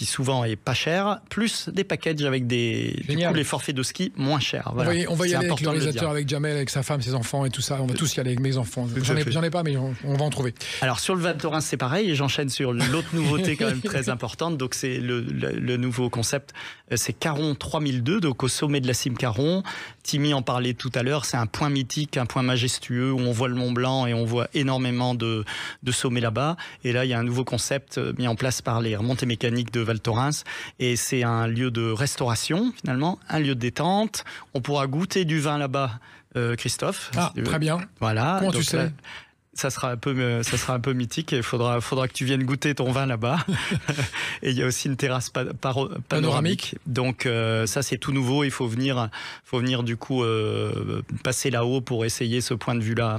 souvent est pas cher, plus des packages avec les forfaits de ski moins chers. Voilà. On va y aller avec le réalisateur, avec Jamel, avec sa femme, ses enfants et tout ça. On va tous y aller avec mes enfants. J'en ai pas, mais on va en trouver. Alors sur le Val Thorens, c'est pareil, et j'enchaîne sur l'autre nouveauté quand même très importante. Donc c'est le nouveau concept, c'est Caron 3002, donc au sommet de la cime Caron. Timmy en parlait tout à l'heure, c'est un point mythique, un point majestueux où on voit le Mont Blanc et on voit énormément de sommets là-bas. Et là, il y a un nouveau concept mis en place par les remontées mécaniques de Val Thorens. Et c'est un lieu de restauration, finalement, un lieu de détente. On pourra goûter du vin là-bas, Christophe. Ah, très bien. Voilà. Comment tu sais ? ça sera un peu mythique. Il faudra que tu viennes goûter ton vin là-bas. Et il y a aussi une terrasse panoramique. Donc ça, c'est tout nouveau. Il faut venir du coup passer là-haut pour essayer ce point de vue-là.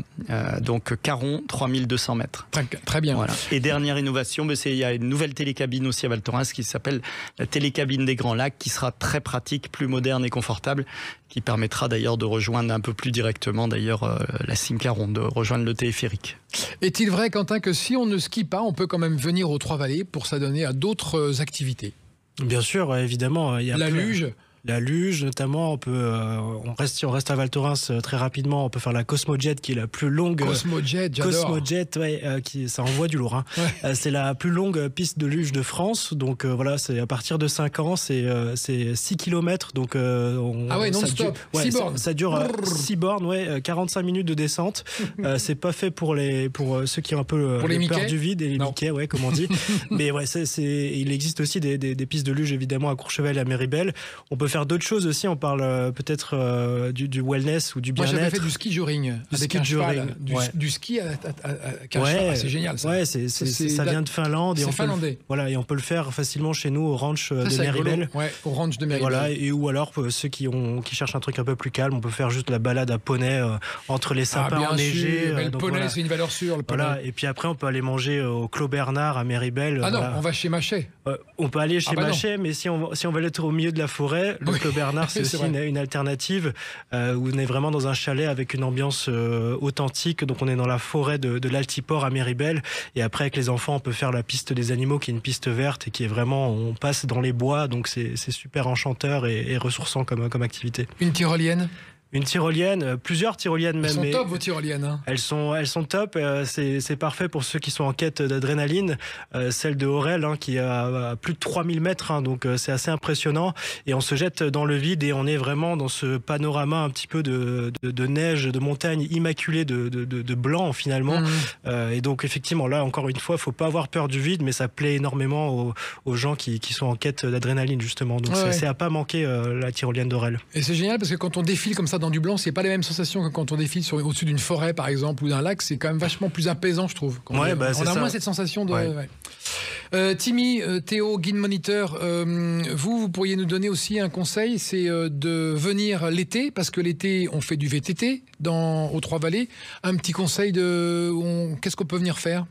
Donc Caron, 3200 mètres. Très bien. Voilà. Et dernière innovation, il y a une nouvelle télécabine aussi à Val Thorens qui s'appelle la télécabine des Grands Lacs, qui sera très pratique, plus moderne et confortable, qui permettra d'ailleurs de rejoindre un peu plus directement la cime Caron, de rejoindre le téléphérique. Est-il vrai, Quentin, que si on ne skie pas, on peut quand même venir aux Trois-Vallées pour s'adonner à d'autres activités? Bien sûr, évidemment. Il y a luge. La luge, notamment, si on reste à Val Thorens très rapidement, on peut faire la Cosmojet, qui est la plus longue. Cosmojet, j'adore. Cosmojet, ça envoie du lourd. Hein. Ouais. C'est la plus longue piste de luge de France. Donc voilà, c'est à partir de 5 ans, c'est 6 km. Donc non-stop. 6 bornes. Ça dure 6 bornes, 45 minutes de descente. C'est pas fait pour ceux qui ont un peu peur du vide et les Mickey, comme on dit. Mais il existe aussi des pistes de luge, évidemment, à Courchevel et à Méribel. On peut faire d'autres choses aussi, on parle peut-être du wellness ou du bien-être. Moi j'avais fait du ski joring avec un cheval, du ski avec un cheval, c'est génial ça. Ça vient de Finlande. C'est finlandais. Et on peut le faire facilement chez nous au ranch de Méribel. Au ranch de Méribel. Voilà, ou alors ceux qui cherchent un truc un peu plus calme, on peut faire juste la balade à poney entre les sapins enneigés. Le poney, c'est une valeur sûre. Le poney. Voilà, et puis après on peut aller manger au Clos Bernard à Méribel. Non, on va chez Machet. On peut aller chez Machet, mais si on veut être au milieu de la forêt, le Clos Bernard, c'est aussi une alternative où on est vraiment dans un chalet avec une ambiance authentique. Donc on est dans la forêt de l'Altiport à Méribel. Et après, avec les enfants, on peut faire la piste des animaux, qui est une piste verte et qui est vraiment, on passe dans les bois. Donc c'est super enchanteur et ressourçant comme activité. Une tyrolienne? Une tyrolienne, plusieurs tyroliennes même. Elles sont top, vos tyroliennes. Hein. Elles sont top. C'est parfait pour ceux qui sont en quête d'adrénaline. Celle de Aurel, qui a plus de 3000 mètres, donc c'est assez impressionnant. Et on se jette dans le vide et on est vraiment dans ce panorama un petit peu de neige, de montagne immaculée, de blanc finalement. Et donc effectivement, là encore une fois, il ne faut pas avoir peur du vide, mais ça plaît énormément aux gens qui sont en quête d'adrénaline justement. Donc c'est à pas manquer la tyrolienne d'Aurel. Et c'est génial parce que quand on défile comme ça dans du blanc, c'est pas les mêmes sensations que quand on défile au-dessus d'une forêt par exemple ou d'un lac. C'est quand même vachement plus apaisant, je trouve. On a moins cette sensation de. Timmy, Théo, guide moniteur, vous pourriez nous donner aussi un conseil, c'est de venir l'été, parce que l'été on fait du VTT aux Trois-Vallées. Un petit conseil qu'est-ce qu'on peut venir faire?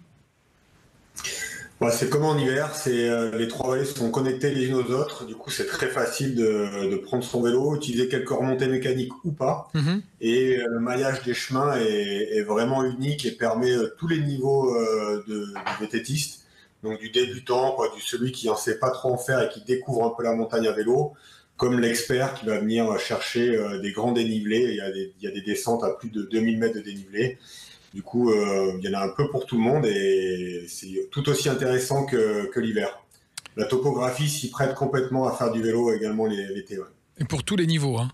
C'est comme en hiver, les Trois-Vallées sont connectées les unes aux autres, du coup c'est très facile de prendre son vélo, utiliser quelques remontées mécaniques ou pas, et le maillage des chemins est vraiment unique et permet tous les niveaux de VTTiste, donc du débutant, celui qui en sait pas trop en faire et qui découvre un peu la montagne à vélo, comme l'expert qui va venir chercher des grands dénivelés. Il y a des descentes à plus de 2000 mètres de dénivelé. Du coup, il y en a un peu pour tout le monde et c'est tout aussi intéressant que l'hiver. La topographie s'y prête complètement à faire du vélo également l'été. Et pour tous les niveaux, hein?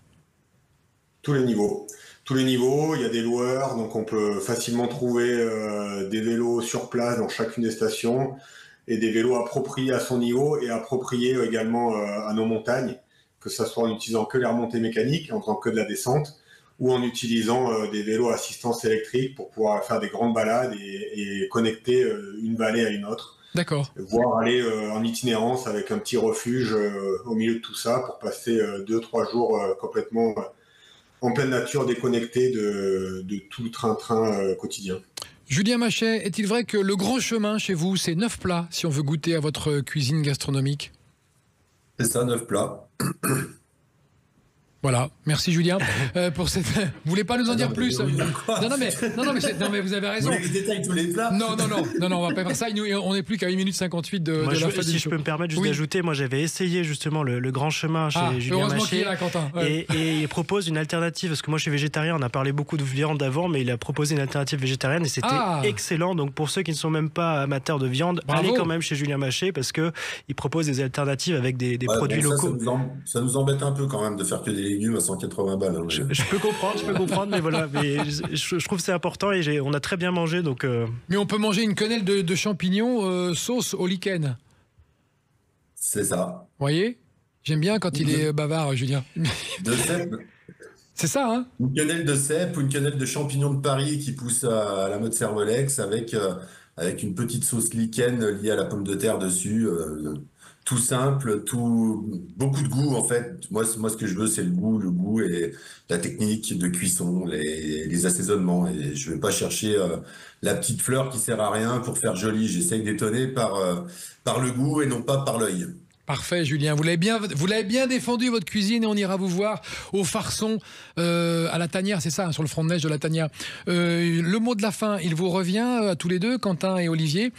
Tous les niveaux. Tous les niveaux, il y a des loueurs, donc on peut facilement trouver des vélos sur place dans chacune des stations et des vélos appropriés à son niveau et appropriés également à nos montagnes, que ce soit en utilisant que les remontées mécaniques, en faisant que de la descente, ou en utilisant des vélos à assistance électrique pour pouvoir faire des grandes balades et connecter une vallée à une autre. D'accord. Voire aller en itinérance avec un petit refuge au milieu de tout ça pour passer 2-3 jours complètement en pleine nature, déconnecté de tout le train-train quotidien. Julien Machet, est-il vrai que le grand chemin chez vous, c'est 9 plats si on veut goûter à votre cuisine gastronomique? C'est ça, 9 plats. Voilà, merci Julien pour cette. Vous voulez pas nous en dire plus? Non mais vous avez raison. Vous voulez que je détaille tous les plats? Non, on va pas faire ça. On n'est plus qu'à 1 minute 58 de la fin du show. Si je peux me permettre juste d'ajouter, moi j'avais essayé justement le grand chemin chez Julien Machet. Là, Quentin. Et il propose une alternative, parce que moi je suis végétarien, on a parlé beaucoup de viande avant, mais il a proposé une alternative végétarienne et c'était excellent. Donc pour ceux qui ne sont même pas amateurs de viande, allez quand même chez Julien Machet parce qu'il propose des alternatives avec des produits locaux. Ça nous embête un peu quand même de faire que des légumes à 180 balles. Hein, je peux comprendre, mais voilà. Mais je trouve que c'est important et on a très bien mangé. Donc, Mais on peut manger une quenelle de champignons sauce au lichen. C'est ça. Vous voyez? J'aime bien quand il est bavard, Julien. De fait, C'est ça, hein? Une quenelle de cèpe ou une quenelle de champignons de Paris qui pousse à la mode Cervolex avec une petite sauce lichen liée à la pomme de terre dessus. Tout simple, beaucoup de goût en fait. Moi, ce que je veux, c'est le goût et la technique de cuisson, les assaisonnements. Et je vais pas chercher la petite fleur qui sert à rien pour faire joli. J'essaye d'étonner par le goût et non pas par l'œil. Parfait, Julien. Vous l'avez bien défendu, votre cuisine, et on ira vous voir au Farçon à la Tanière, c'est ça, hein, sur le front de neige de la Tanière. Le mot de la fin, il vous revient à tous les deux, Quentin et Olivier.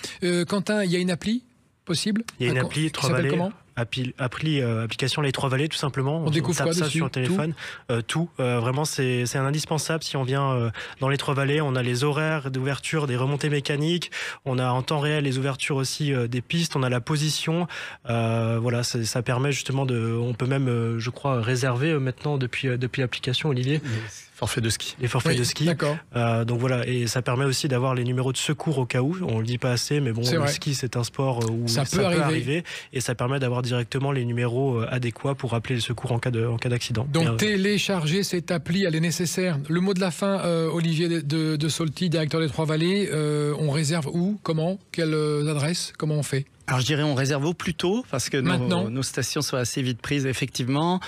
Quentin, il y a une appli possible? Il y a une appli, qui s'appelle comment? Application Les Trois Vallées, tout simplement. On découvre tape quoi ça dessus? sur le téléphone. Tout. Vraiment, c'est un indispensable. Si on vient dans les Trois Vallées, on a les horaires d'ouverture des remontées mécaniques. On a en temps réel les ouvertures aussi des pistes. On a la position. Voilà, ça permet justement on peut même, je crois, réserver maintenant depuis l'application, Olivier. Forfait de ski. Les forfaits de ski. D'accord. Donc voilà, et ça permet aussi d'avoir les numéros de secours au cas où. On le dit pas assez, mais bon, le ski, c'est un sport où ça peut arriver. Et ça permet d'avoir directement les numéros adéquats pour appeler le secours en cas d'accident. Donc télécharger cette appli, elle est nécessaire. Le mot de la fin, Olivier de Solti, directeur des Trois Vallées. On réserve où? Comment? Quelle adresse? Comment on fait? Alors je dirais on réserve au plus tôt parce que nos stations sont assez vite prises effectivement.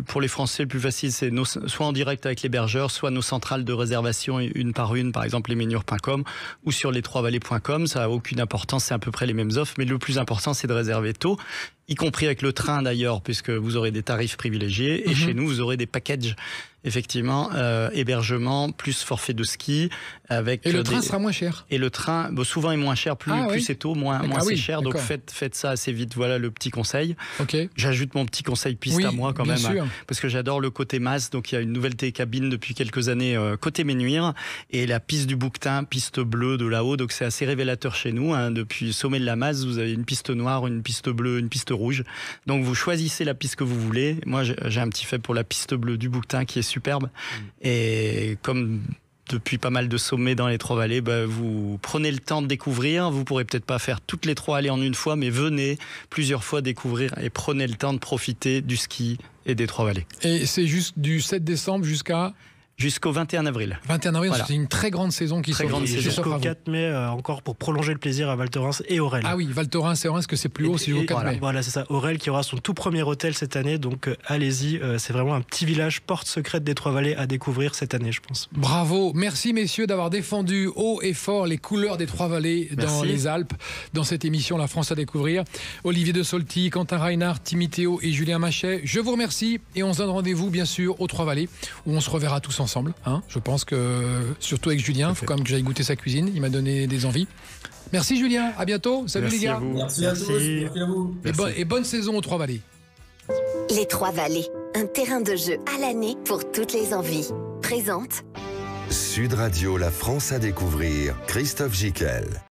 Pour les Français le plus facile c'est soit en direct avec l'hébergeur, soit nos centrales de réservation une par une, par exemple lesmenures.com ou sur les3vallées.com. Ça n'a aucune importance, c'est à peu près les mêmes offres, mais le plus important c'est de réserver tôt, y compris avec le train d'ailleurs, puisque vous aurez des tarifs privilégiés. Et chez nous vous aurez des packages effectivement, hébergement plus forfait de ski avec. Et le train sera moins cher. Et le train, souvent est moins cher, plus c'est tôt, moins c'est cher. Donc faites ça assez vite. Voilà le petit conseil. Okay. J'ajoute mon petit conseil piste à moi quand même, parce que j'adore le côté masse. Donc il y a une nouvelle télécabine depuis quelques années côté Ménuire et la piste du Bouquetin, piste bleue de là-haut. Donc c'est assez révélateur chez nous. Hein. Depuis le sommet de la Masse, vous avez une piste noire, une piste bleue, une piste rouge. Donc vous choisissez la piste que vous voulez. Moi j'ai un petit fait pour la piste bleue du Bouquetin qui est superbe. Et comme depuis pas mal de sommets dans les Trois Vallées, vous prenez le temps de découvrir. Vous pourrez peut-être pas faire toutes les Trois Vallées en une fois, mais venez plusieurs fois découvrir et prenez le temps de profiter du ski et des Trois Vallées. Et c'est juste du 7 décembre jusqu'au 21 avril. 21 avril, voilà. C'est une très grande saison qui s'offre. Jusqu'au 4 mai, encore pour prolonger le plaisir à Val Thorens et Aurel. Ah oui, Val Thorens et Aurel, que c'est plus haut, c'est jusqu'au 4 mai. Voilà, c'est ça. Aurel qui aura son tout premier hôtel cette année, donc allez-y. C'est vraiment un petit village porte secrète des Trois Vallées à découvrir cette année, je pense. Bravo. Merci, messieurs, d'avoir défendu haut et fort les couleurs des Trois Vallées dans les Alpes, dans cette émission La France à découvrir. Olivier de Solti, Quentin Reinhardt, Timithéo et Julien Machet, je vous remercie et on se donne rendez-vous, bien sûr, aux Trois Vallées, où on se reverra tous ensemble. Je pense que, surtout avec Julien, il faut quand même que j'aille goûter sa cuisine. Il m'a donné des envies. Merci Julien, à bientôt. Salut les gars. Merci à tous. Merci à vous. Et bonne saison aux Trois Vallées. Les Trois Vallées, un terrain de jeu à l'année pour toutes les envies. Présente Sud Radio, la France à découvrir, Christophe Gicquel.